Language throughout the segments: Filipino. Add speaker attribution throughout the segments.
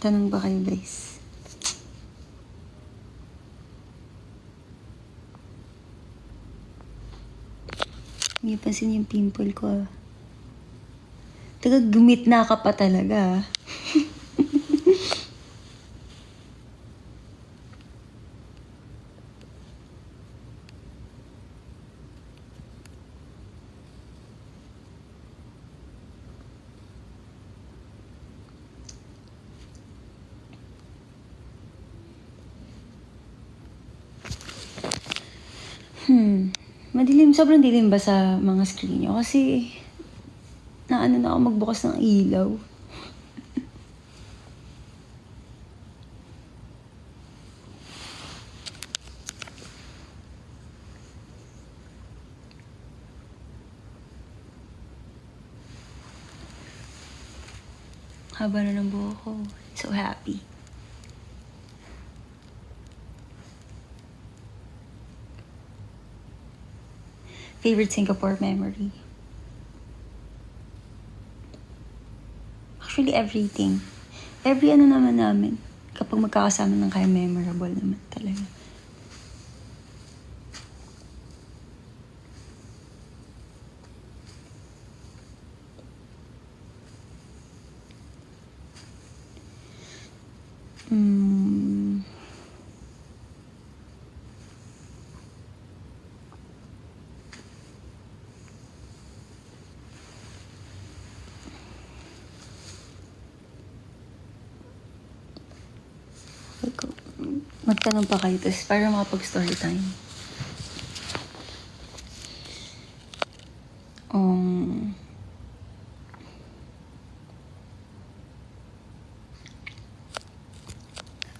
Speaker 1: Tanong ba kayo, guys? Hindi pansin yung pimple ko, ah. Gumit na ka pa talaga, ah. Madilim, sobrang dilim ba sa mga screen nyo? Kasi, naano na ako magbukas ng ilaw. Haba na ng buhok ko. So happy. Favorite Singapore memory? Actually, everything. Every ano naman namin. Kapag magkakasama ng kaya, memorable naman talaga. Magtanong pa kayo, tapos para makapag-story time.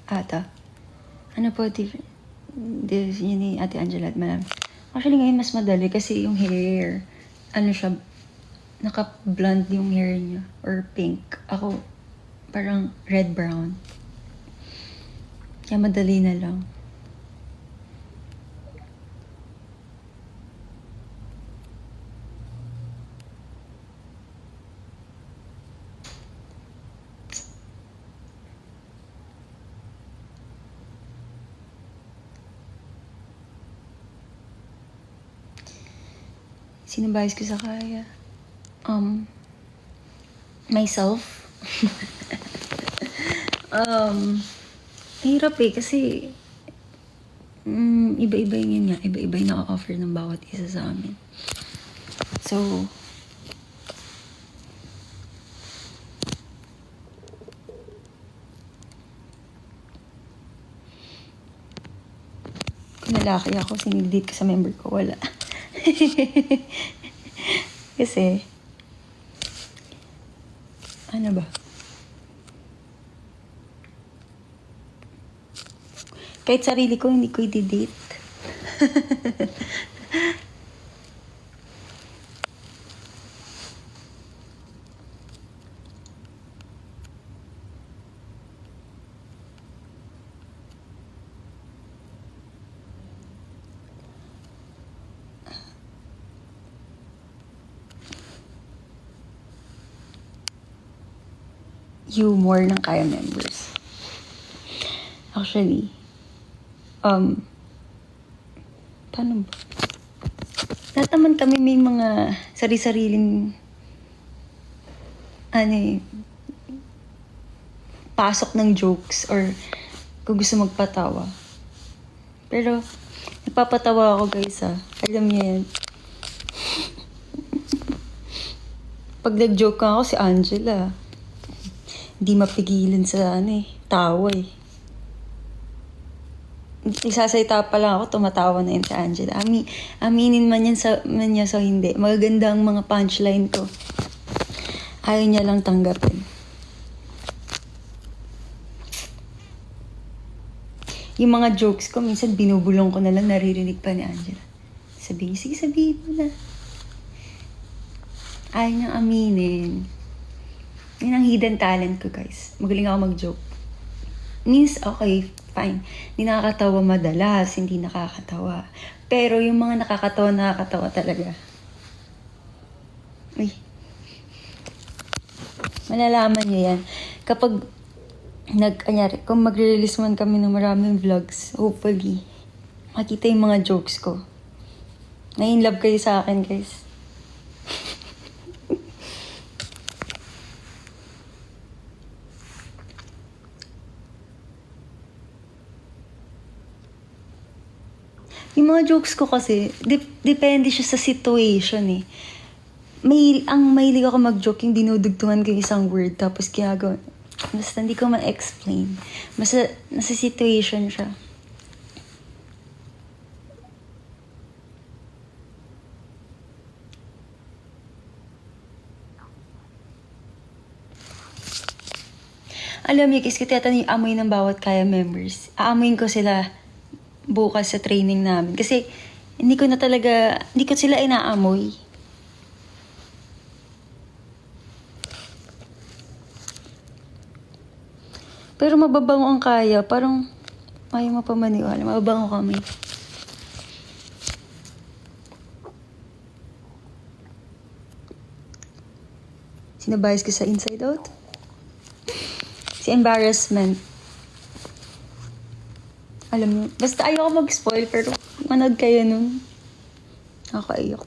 Speaker 1: Ata. Ano po, yun ni Ate Angela at Madam. Actually, ngayon mas madali kasi yung hair, ano siya, naka-blonde yung hair niya, or pink. Ako, parang red-brown. Kaya madali na lang. Sinabahis ko sa kaya. Myself. Hirap eh, kasi iba-iba yun nga. Iba-iba yung naka-offer ng bawat isa sa amin. So, kung lalaki ako, sinilidate ko sa member ko, wala. Kasi, ano ba? Kahit sarili ko, hindi ko i-date. Humor ng kaya members. Actually, paano ba? Lahat naman kami may mga sari-sariling pasok ng jokes or kung gusto magpatawa. Pero, nagpapatawa ako guys Alam niyo yan. Pag nag-joke ako si Angela, hindi mapigilan sa tawa eh. Isasayta pa lang ako, tumatawa na yun si Angela. Aminin man yan niya so hindi. Magaganda ang mga punchline ko. Ayaw niya lang tanggapin. Yung mga jokes ko, minsan binubulong ko na lang, naririnig pa ni Angela. Sige, sabihin mo na. Ayaw niyang aminin. Yun ang hidden talent ko, guys. Magaling ako mag-joke. Means, okay, fine. Hindi nakakatawa madalas, hindi nakakatawa. Pero yung mga nakakatawa talaga. Uy. Malalaman niyo yan. Kapag Anyari, kung magre-release man kami ng maraming vlogs, hopefully, makita yung mga jokes ko. Na-in-love kayo sa akin, guys. Yung mga jokes ko kasi, depende siya sa situation eh. Ang mahilig ako mag-joke, yung dinudugtungan ko yung isang word, tapos ginagawa. Basta hindi ko ma-explain. Basta nasa situation siya. Alam niyo, guys, kaya yung amoy ng bawat kaya members. Aamoyin ko sila bukas sa training namin. Kasi hindi ko sila inaamoy. Pero mababango ang kaya. Parang ayaw mo pa maniwala. Mababango kami. Sinabayas ko sa Inside Out. Si Embarrassment. Alam niyo, basta ayoko mag-spoil, pero manood kayo nun. Nakakaiyak.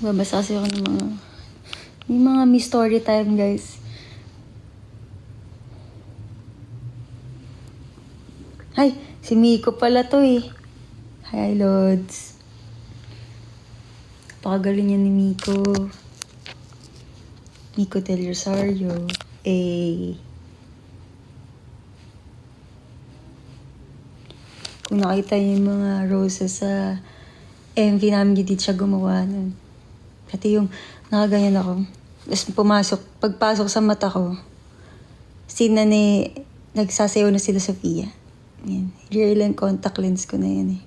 Speaker 1: Babasa kasi ako ng mga me story time, guys. Ay, si Miko pala to eh. Hi, Lods. Napakagaling niya ni Miko. Miko Del Rosario. Kung nakita niyo yung mga roses sa MV namin, hindi siya gumawa nun. Pati yung nakaganyan ako. Tapos pagpasok sa mata ko, nagsasayaw na sila Sofia. Yan. Real and contact lens ko na yan eh.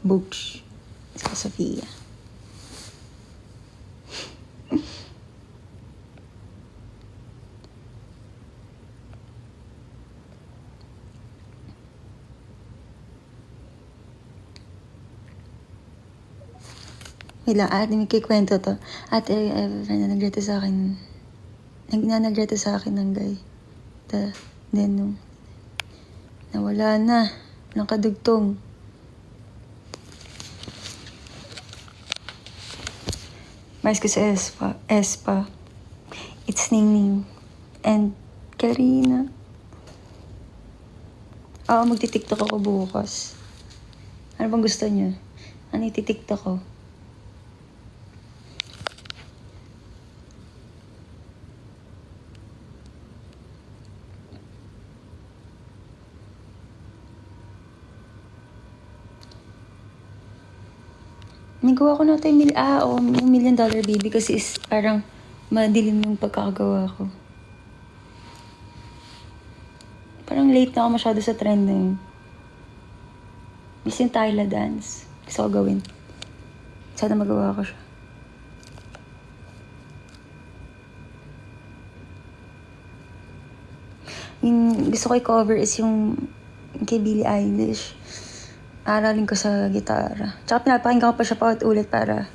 Speaker 1: Books. Sa Sofia. May kikwento to. Ate, nagreto sa akin. Nagreto sa akin ng guy. Then, nung nawala na. Walang kadugtong. Mais ko sa Espa. It's Ningning. And Karina. Magti-tiktok ako bukas. Ano bang gusto niyo? Ano iti-tiktok ko? Nagawa ko na ito yung $1 million baby kasi parang madilim yung pagkakagawa ko. Parang late na ako masyado sa trend na yun. Miss yung Tyla dance. Gusto ko gawin. Sana magawa ko siya. Yung gusto ko i-cover is yung kay Billie Eilish. Aralin ko sa gitara. Tsaka pinapakinggan ko pa siya paulit-ulit para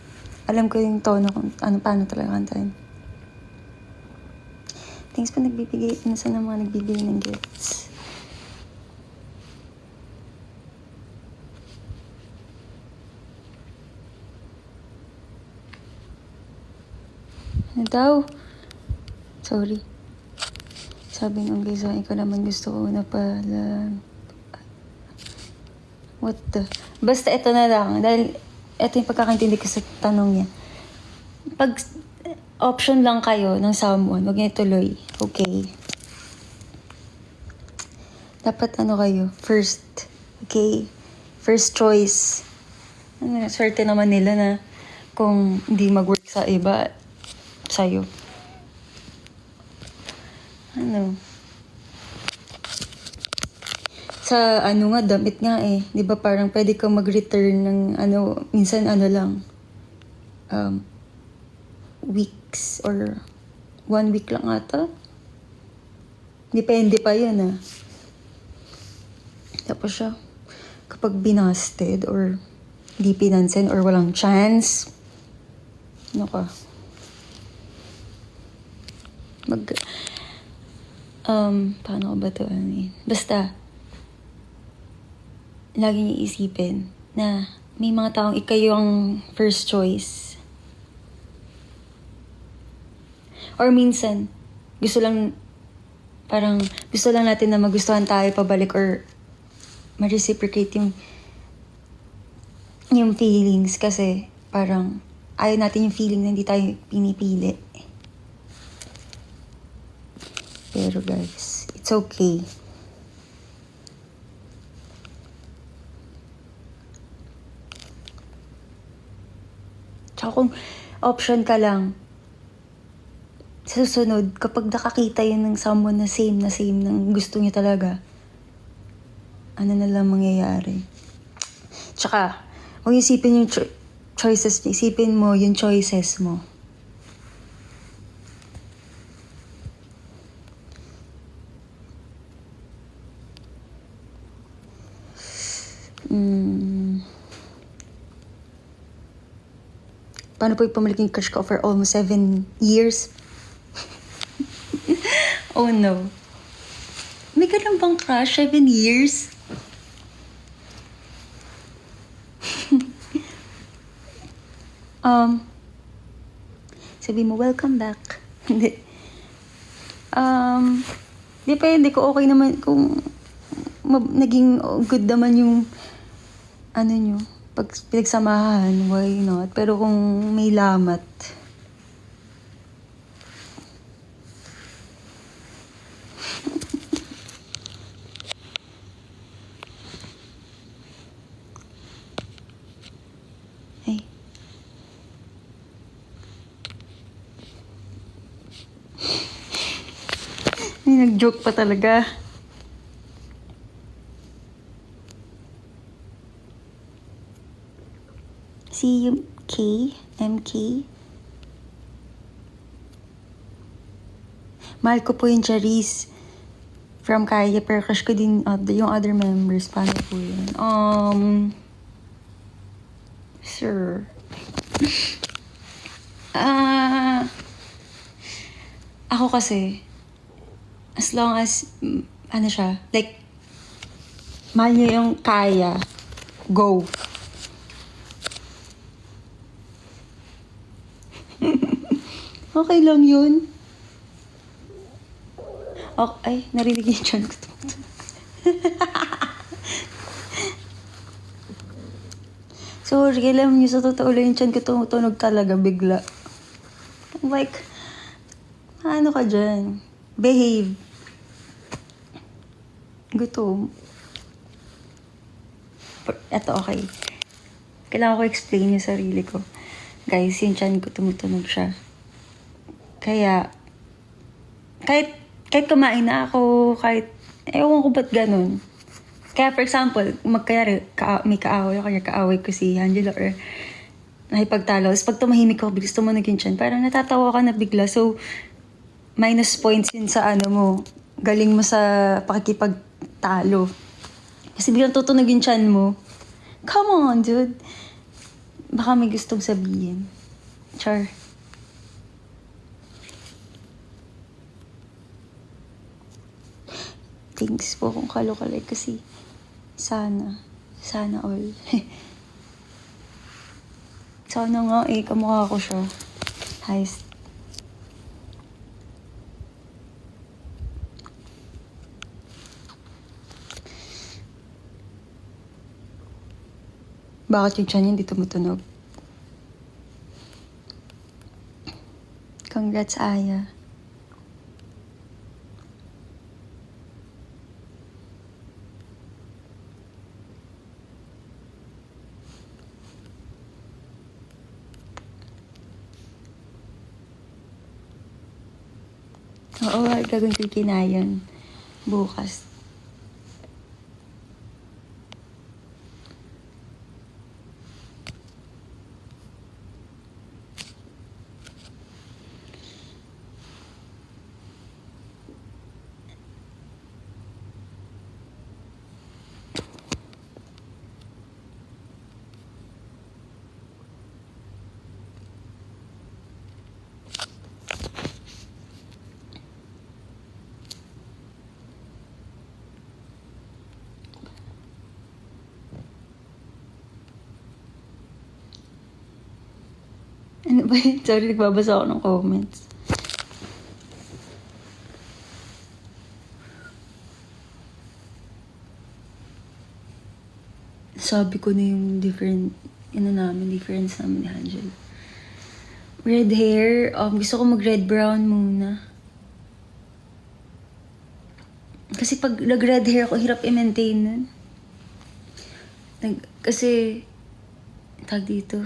Speaker 1: alam ko yung tono kung paano talaga kantahin. Thanks po nagbibigay. Minsan ng mga nagbibigay ng gifts. Ano daw? Sorry. Sabi nung guys, ikaw naman gusto ko na pala. What the? Basta ito na lang. Dahil ito yung pagkakaintindi ko sa tanong niya. Pag option lang kayo ng someone, huwag niyo ituloy. Okay. Dapat kayo? First. Okay? First choice. Swerte naman nila na kung hindi mag-work sa iba, sa'yo. Sa ano nga, damit nga eh. Di ba parang pwede kang mag-return ng ano, minsan ano lang, um, weeks or 1 week lang ata. Depende pa yun ah. Tapos siya, kapag binasted or di pinansin or walang chance, ano ka, paano ko ba ito? Basta, lagi niyo isipin na may mga taong ikayo ang first choice. Or minsan, gusto lang natin na magustuhan tayo pabalik or ma-reciprocate yung feelings kasi parang ayaw natin yung feeling na hindi tayo pinipili. Pero guys, it's okay. Tsaka kung option ka lang, sa susunod, kapag nakakita yun ng someone na same ng gusto niya talaga, ano na lang mangyayari. Tsaka, huwag isipin yung choices niya, isipin mo yung choices mo. Paano po yung pumalik crush ko for almost 7 years? Oh no. May ganun bang crush? 7 years? Sabi mo, welcome back. Hindi. Depende ko okay naman kung naging good naman yung ano nyo, pag pinagsamahan, why not? Pero kung may lamat, ay. May nag-joke pa talaga. Si MK. Mahal ko po yung Charis from Kaya, pero crush ko din yung other members. Paano po yun? Sir. Ako kasi, as long as, ano siya, like, mahal niya yung Kaya, go. Okay lang yun. Okay, ay, narinig yung chan ko. Sorry, alam niyo, sa totoo lang yung chan ko tumutunog talaga bigla. Like, ano ka dyan? Behave. Gutom. Eto, okay. Kailangan ko explain yung sarili ko. Guys, yung chan ko tumutunog siya. Kaya, kahit kumain na ako, ewan ko ba't ganun. Kaya for example, may kaaway ako, kaaway ko si Angela or nakipagtalo. Tapos pag tumahimik ako, bilis tumunog yung chan. Parang natatawa ka na bigla. So, minus points yun sa ano mo. Galing mo sa pakikipagtalo. Kasi biglang tutunog yung chan mo. Come on, dude. Baka may gustong sabihin. Char. Thanks po kung kalo-kalay kasi sana all. Sana nga kamukha ko siya. Heist. Bakit yung tiyan niya hindi tumutunog? Congrats, Aya. Oo, gagawin ko yung kinayan bukas. Ano ba yun? Sorry, nagbabasa ako ng comments. Sabi ko na yung difference namin ni Angel. Red hair, gusto ko mag-red brown muna. Kasi pag nag-red hair ako, hirap i-maintain nun. Kasi, tag dito,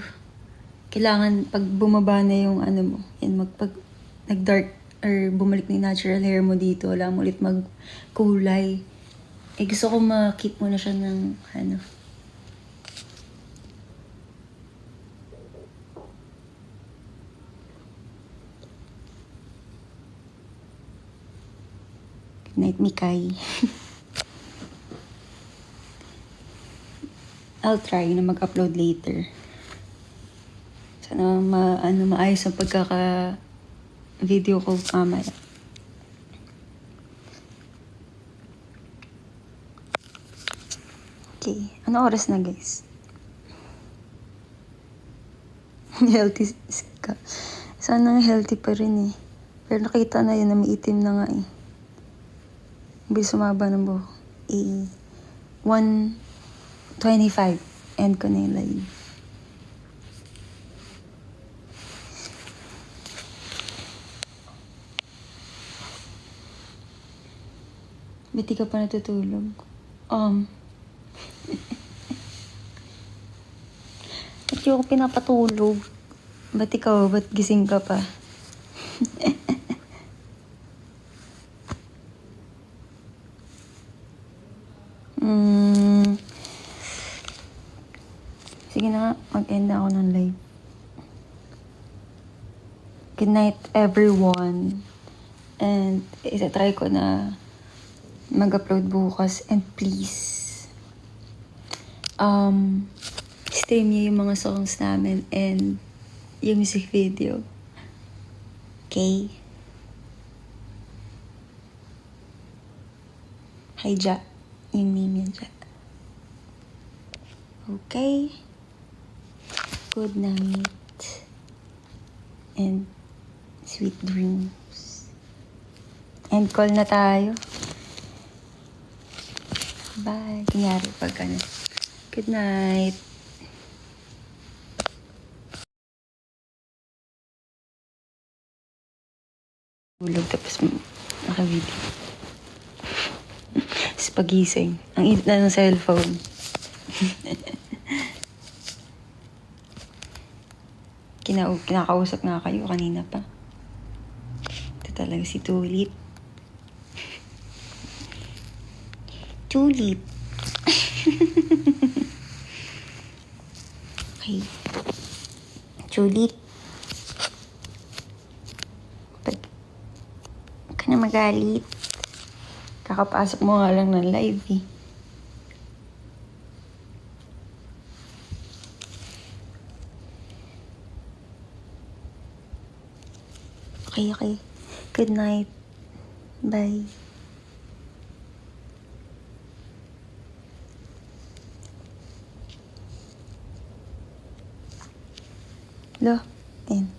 Speaker 1: kailangan pag bumaba na yung ano mo, pag nag-dark or bumalik na yung natural hair mo dito, wala mo ulit magkulay. Gusto ko ma-keep mo na siya ng Good night, Mikay. I'll try na mag-upload later. Sana maayos ang pagkaka-video ko mamaya. Okay, ano oras na guys? Healthy ka. Sana healthy pa rin eh. Pero nakita na yun na may itim na nga eh. Bilis sumaba ng buhok. 1:25. End ko na yung live. Ba't di ka pa natutulog? Ba't yung ako pinapatulog? Ba't ikaw? Ba't gising ka pa? Sige na nga, mag-end na ako ng live. Good night, everyone. And itatry ko na mag-upload bukas. And please, stream niyo yung mga songs namin and yung music video. Okay? Hi, Ja. Yung name yan, Ja. Okay? Good night. And sweet dreams. End call na tayo. Bye. Kunyari pag ano. Good night. Tulog tapos naka-video. Tapos pagising. Ang init na ng cellphone. Kinakausap nga kayo kanina pa. Ito talaga si Tulip. Tulip. Okay. Tulip. Huwag ka na magalit. Kakapasok mo nga lang ng live eh. Okay. Good night. Bye. Lo, end.